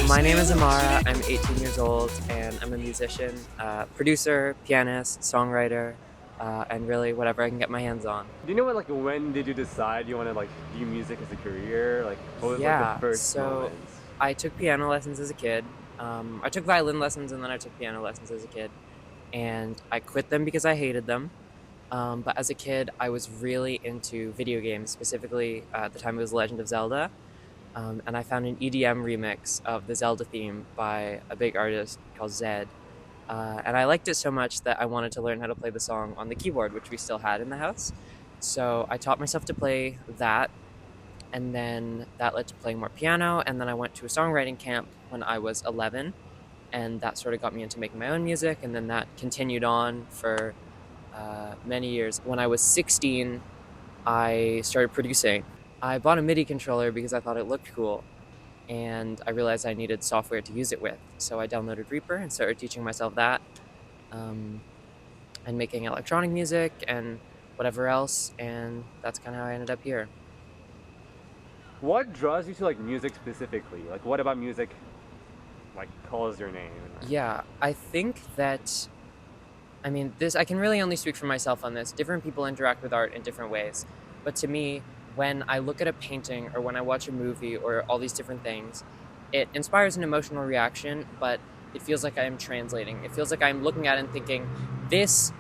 My name is Amara. I'm 18 years old, and I'm a musician, producer, pianist, songwriter, and really whatever I can get my hands on. Do you know what, like, when did you decide you want to, like, do music as a career? Like, what was, like, the Yeah, first so moments? I took piano lessons as a kid. I took violin lessons and then I took piano lessons as a kid, and I quit them because I hated them. But as a kid, I was really into video games, specifically at the time it was Legend of Zelda. And I found an EDM remix of the Zelda theme by a big artist called Zed. And I liked it so much that I wanted to learn how to play the song on the keyboard, which we still had in the house. So I taught myself to play that, and then that led to playing more piano. And then I went to a songwriting camp when I was 11, and that sort of got me into making my own music. And then that continued on for many years. When I was 16, I started producing. I bought a MIDI controller because I thought it looked cool, and I realized I needed software to use it with. So I downloaded Reaper and started teaching myself that, um, and making electronic music and whatever else, and that's kind of how I ended up here. What draws you to, like, music specifically? Like, what about music, like, calls your name? Yeah, I think that, I mean, this, I can really only speak for myself on this. Different people interact with art in different ways. But to me, when I look at a painting or when I watch a movie or all these different things, it inspires an emotional reaction, but it feels like I am translating. It feels like I'm looking at it and thinking, this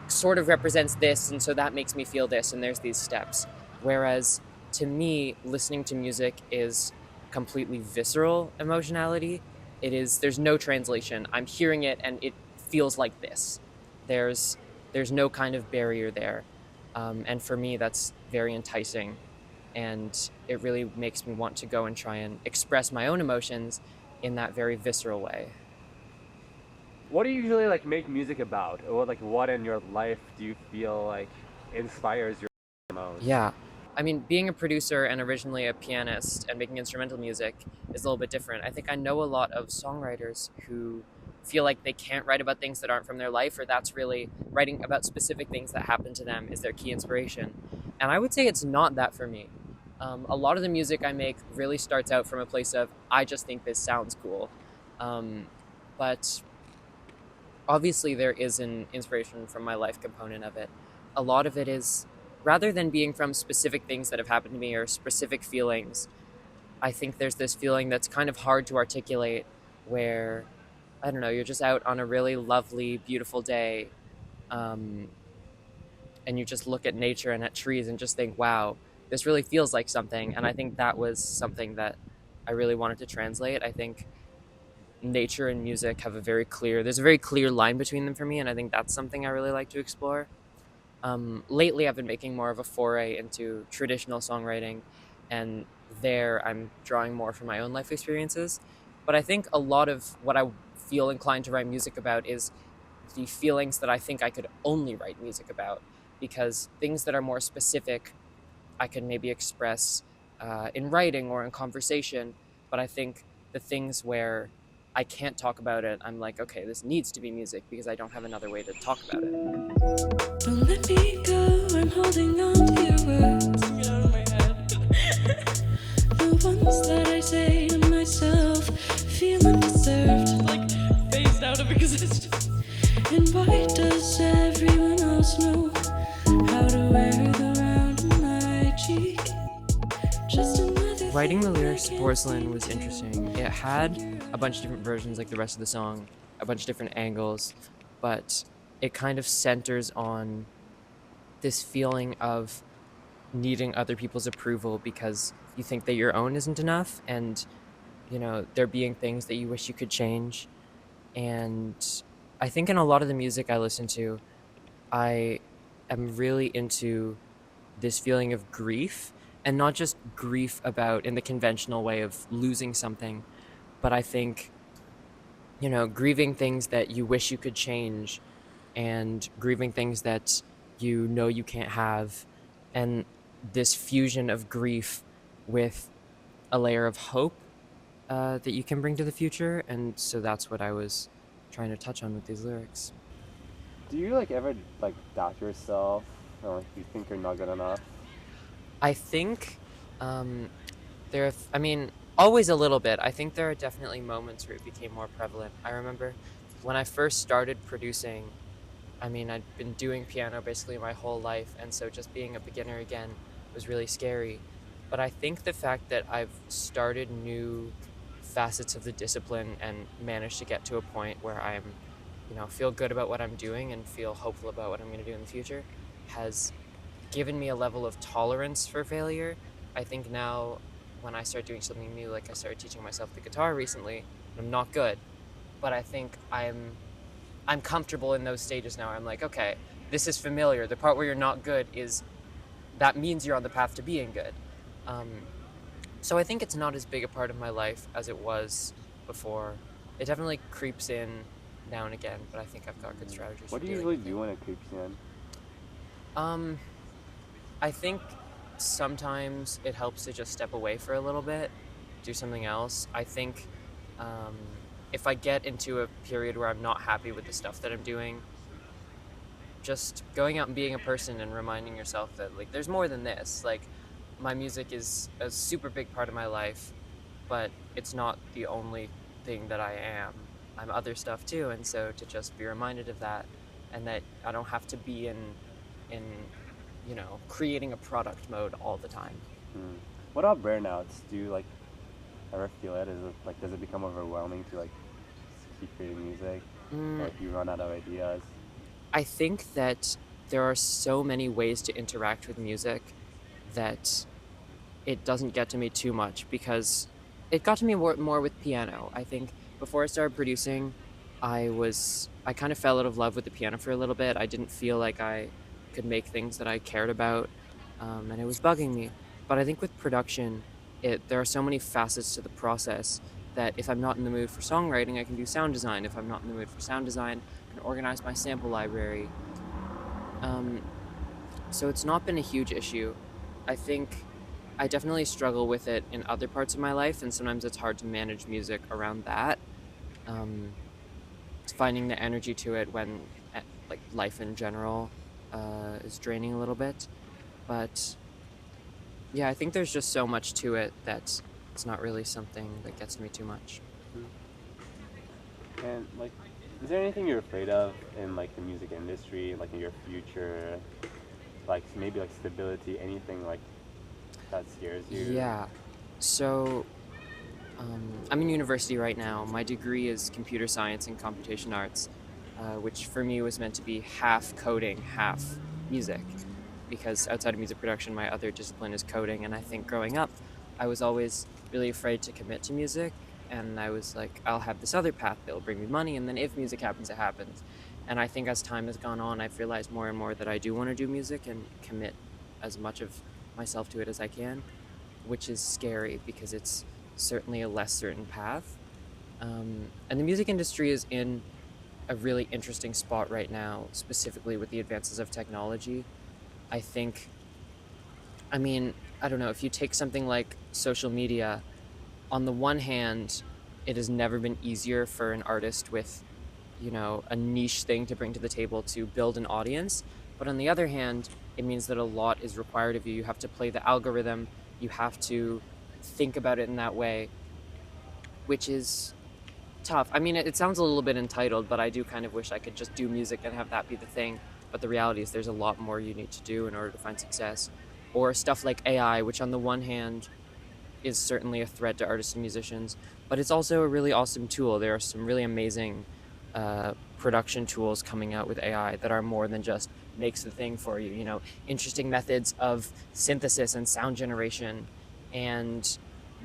sort of represents this, and so that makes me feel this, and there's these steps. Whereas to me, listening to music is completely visceral emotionality. There's no translation. I'm hearing it and it feels like this. There's there's no kind of barrier there. And for me, that's very enticing. And it really makes me want to go and try and express my own emotions in that very visceral way. What do you usually, like, make music about? Or, like, what in your life do you feel like inspires your most? Yeah. I mean, being a producer and originally a pianist and making instrumental music is a little bit different. I think I know a lot of songwriters who feel like they can't write about things that aren't from their life, or that's really writing about specific things that happen to them is their key inspiration. And I would say it's not that for me. A lot of the music I make really starts out from a place of, I just think this sounds cool. Um, but obviously there is an inspiration from my life component of it. A lot of it is, rather than being from specific things that have happened to me or specific feelings, I think there's this feeling that's kind of hard to articulate where, I don't know, you're just out on a really lovely, beautiful day, um, and you just look at nature and at trees and just think, wow, this really feels like something. And I think that was something that I really wanted to translate. I think nature and music have there's a very clear line between them for me, and I think that's something I really like to explore. Lately, I've been making more of a foray into traditional songwriting, and there I'm drawing more from my own life experiences. But I think a lot of what I feel inclined to write music about is the feelings that I think I could only write music about, because things that are more specific I can maybe express in writing or in conversation. But I think the things where I can't talk about it, I'm like, okay, this needs to be music because I don't have another way to talk about it. Don't let me go, I'm holding on to your words. Get out of my head. The ones that I say to myself feel undeserved, like phased out of existence. And why does everyone else know how to wear the round on my cheek? Just another Writing the thing lyrics I to can't Porcelain was forget. interesting. It had a bunch of different versions, like the rest of the song, a bunch of different angles, but it kind of centers on this feeling of needing other people's approval because you think that your own isn't enough, and there being things that you wish you could change. And I think in a lot of the music I listen to, I am really into this feeling of grief, and not just grief about in the conventional way of losing something, but I think grieving things that you wish you could change, and grieving things that you can't have, and this fusion of grief with a layer of hope that you can bring to the future. And so that's what I was trying to touch on with these lyrics. Do you, like, ever, like, doubt yourself, or, like, you think you're not good enough? I think I mean, Always a little bit. I think there are definitely moments where it became more prevalent. I remember when I first started producing, I mean, I'd been doing piano basically my whole life, and so just being a beginner again was really scary. But I think the fact that I've started new facets of the discipline and managed to get to a point where I'm, feel good about what I'm doing and feel hopeful about what I'm going to do in the future has given me a level of tolerance for failure. I think now when I start doing something new, like I started teaching myself the guitar recently, and I'm not good, but I think I'm comfortable in those stages now. I'm like, okay, this is familiar. The part where you're not good that means you're on the path to being good. Um, so I think it's not as big a part of my life as it was before. It definitely creeps in now and again, but I think I've got good strategies. What for do you dealing usually do when it creeps in? with it. I think sometimes it helps to just step away for a little bit, do something else. I think um, if I get into a period where I'm not happy with the stuff that I'm doing, just going out and being a person and reminding yourself that like there's more than this. Like my music is a super big part of my life, but it's not the only thing that I am. I'm other stuff too, and so to just be reminded of that, and that I don't have to be in creating a product mode all the time. Hmm. What about burnouts? Do you like ever feel it? Is it like does it become overwhelming to like keep creating music? Or if you run out of ideas? I think that there are so many ways to interact with music that it doesn't get to me too much, because it got to me more with piano. I think before I started producing, I kind of fell out of love with the piano for a little bit. I didn't feel like I could make things that I cared about, and it was bugging me. But I think with production, there are so many facets to the process that if I'm not in the mood for songwriting, I can do sound design. If I'm not in the mood for sound design, I can organize my sample library. So it's not been a huge issue. I think I definitely struggle with it in other parts of my life, and sometimes it's hard to manage music around that. It's finding the energy to it when like life in general is draining a little bit. But yeah, I think there's just so much to it that it's not really something that gets to me too much. And like, is there anything you're afraid of in like the music industry, like in your future, like maybe like stability, anything like that scares you? Yeah. So I'm in university right now. My degree is computer science and computation arts, which for me was meant to be half coding, half music, because outside of music production, my other discipline is coding. And I think growing up, I was always really afraid to commit to music. And I was like, I'll have this other path that'll bring me money, and then if music happens, it happens. And I think as time has gone on, I've realized more and more that I do want to do music and commit as much of myself to it as I can, which is scary because it's certainly a less certain path. And the music industry is in a really interesting spot right now, specifically with the advances of technology. I think, I don't know, if you take something like social media, on the one hand, it has never been easier for an artist with, a niche thing to bring to the table to build an audience. But on the other hand, it means that a lot is required of you. You have to play the algorithm. You have to think about it in that way, which is tough. It sounds a little bit entitled, but I do kind of wish I could just do music and have that be the thing. But the reality is there's a lot more you need to do in order to find success. Or stuff like AI, which on the one hand is certainly a threat to artists and musicians, but it's also a really awesome tool. There are some really amazing production tools coming out with AI that are more than just makes the thing for you. Interesting methods of synthesis and sound generation and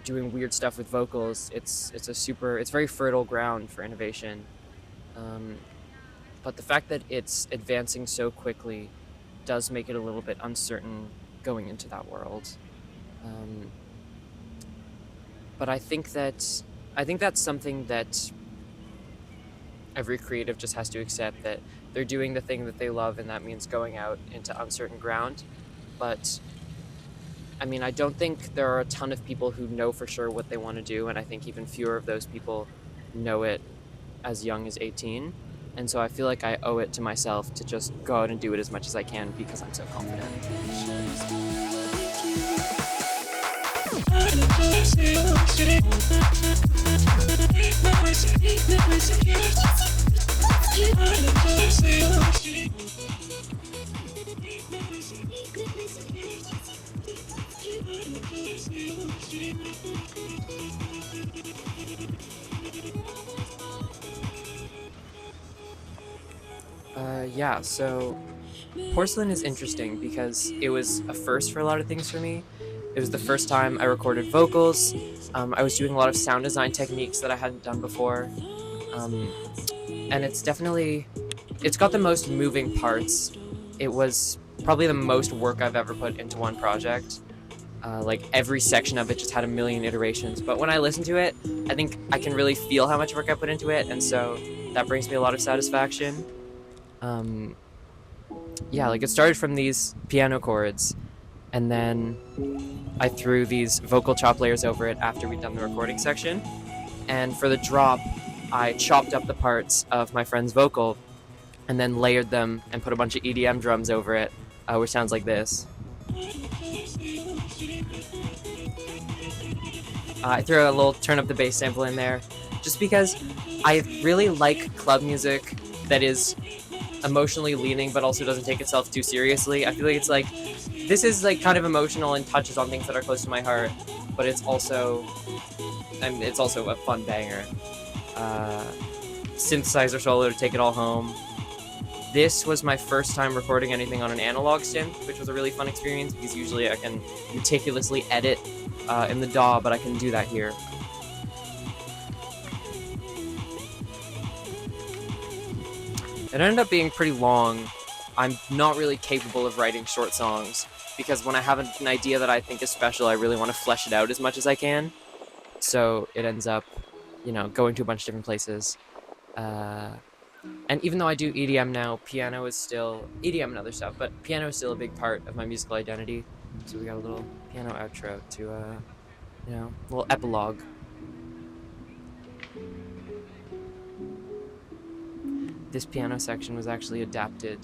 doing weird stuff with vocals. It's very fertile ground for innovation. But the fact that it's advancing so quickly does make it a little bit uncertain going into that world. But I think that's something that every creative just has to accept, that they're doing the thing that they love, and that means going out into uncertain ground. But I don't think there are a ton of people who know for sure what they want to do, and I think even fewer of those people know it as young as 18. And so I feel like I owe it to myself to just go out and do it as much as I can because I'm so confident. I Yeah, so Porcelain is interesting because it was a first for a lot of things for me. It was the first time I recorded vocals. I was doing a lot of sound design techniques that I hadn't done before. Um, and it's got the most moving parts. It was probably the most work I've ever put into one project. Like every section of it just had a million iterations. But when I listen to it, I think I can really feel how much work I put into it. And so that brings me a lot of satisfaction. Yeah, like it started from these piano chords, and then I threw these vocal chop layers over it after we'd done the recording section. And for the drop, I chopped up the parts of my friend's vocal and then layered them and put a bunch of EDM drums over it, which sounds like this. I threw a little turn up the bass sample in there just because I really like club music that is emotionally leaning but also doesn't take itself too seriously. I feel like this is like kind of emotional and touches on things that are close to my heart, but it's also a fun banger. Synthesizer solo to take it all home. This was my first time recording anything on an analog synth, which was a really fun experience because usually I can meticulously edit in the DAW, but I can do that here. It ended up being pretty long. I'm not really capable of writing short songs because when I have an idea that I think is special, I really want to flesh it out as much as I can. So it ends up, going to a bunch of different places. And even though I do EDM now, piano is still EDM and other stuff, but piano is still a big part of my musical identity. So we got a little piano outro to, a little epilogue. This piano section was actually adapted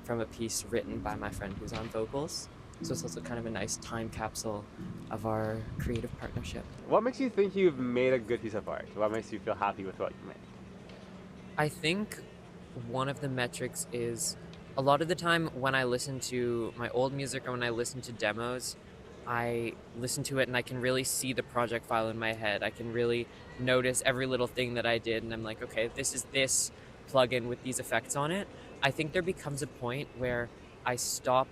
from a piece written by my friend who's on vocals. So it's also kind of a nice time capsule of our creative partnership. What makes you think you've made a good piece of art? What makes you feel happy with what you made? I think one of the metrics is a lot of the time when I listen to my old music or when I listen to demos, I listen to it and I can really see the project file in my head. I can really notice every little thing that I did, and I'm like, okay, this is this plugin with these effects on it. I think there becomes a point where I stop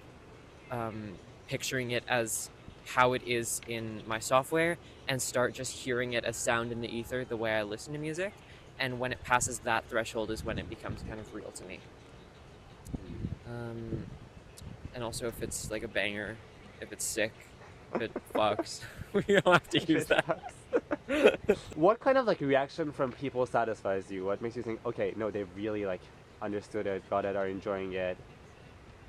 picturing it as how it is in my software and start just hearing it as sound in the ether the way I listen to music. And when it passes that threshold is when it becomes kind of real to me. And also if it's like a banger, if it's sick, if it fucks, we don't have to use that. What kind of reaction from people satisfies you? What makes you think, okay, no, they really understood it, got it, are enjoying it?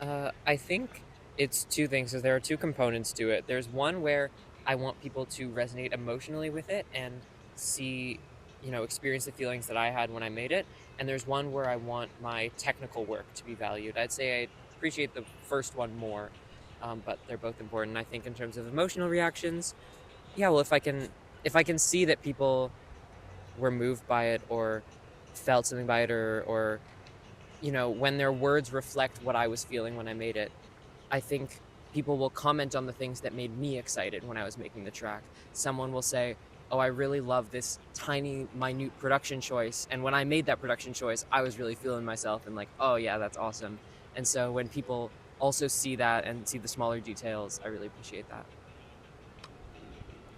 I think it's two things. So there are two components to it. There's one where I want people to resonate emotionally with it and see, experience the feelings that I had when I made it. And there's one where I want my technical work to be valued. I'd say I appreciate the first one more, but they're both important. I think in terms of emotional reactions, yeah, well, if I can see that people were moved by it or felt something by it or when their words reflect what I was feeling when I made it, I think people will comment on the things that made me excited when I was making the track. Someone will say, oh, I really love this tiny, minute production choice. And when I made that production choice, I was really feeling myself and like, oh yeah, that's awesome. And so when people also see that and see the smaller details, I really appreciate that.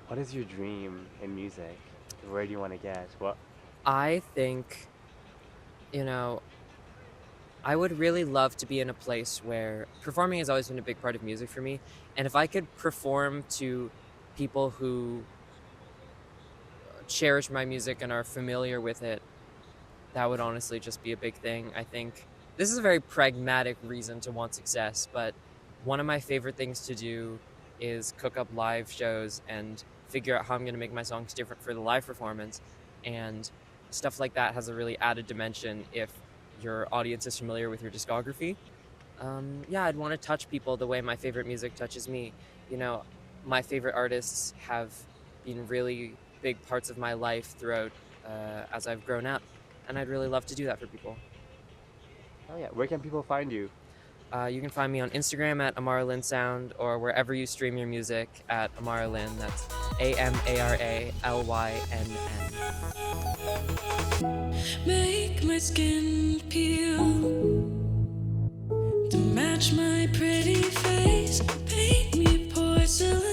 What is your dream in music? Where do you want to get? What? I think, I would really love to be in a place where performing has always been a big part of music for me. And if I could perform to people who cherish my music and are familiar with it, that would honestly just be a big thing. I think this is a very pragmatic reason to want success, but one of my favorite things to do is cook up live shows and figure out how I'm going to make my songs different for the live performance. And stuff like that has a really added dimension if your audience is familiar with your discography. I'd want to touch people the way my favorite music touches me. My favorite artists have been really big parts of my life throughout as I've grown up, and I'd really love to do that for people. Oh yeah, where can people find you? You can find me on Instagram at amaralynn sound, or wherever you stream your music at amaralynn. That's AMARALYNN. Make my skin peel to match my pretty face. Paint me porcelain.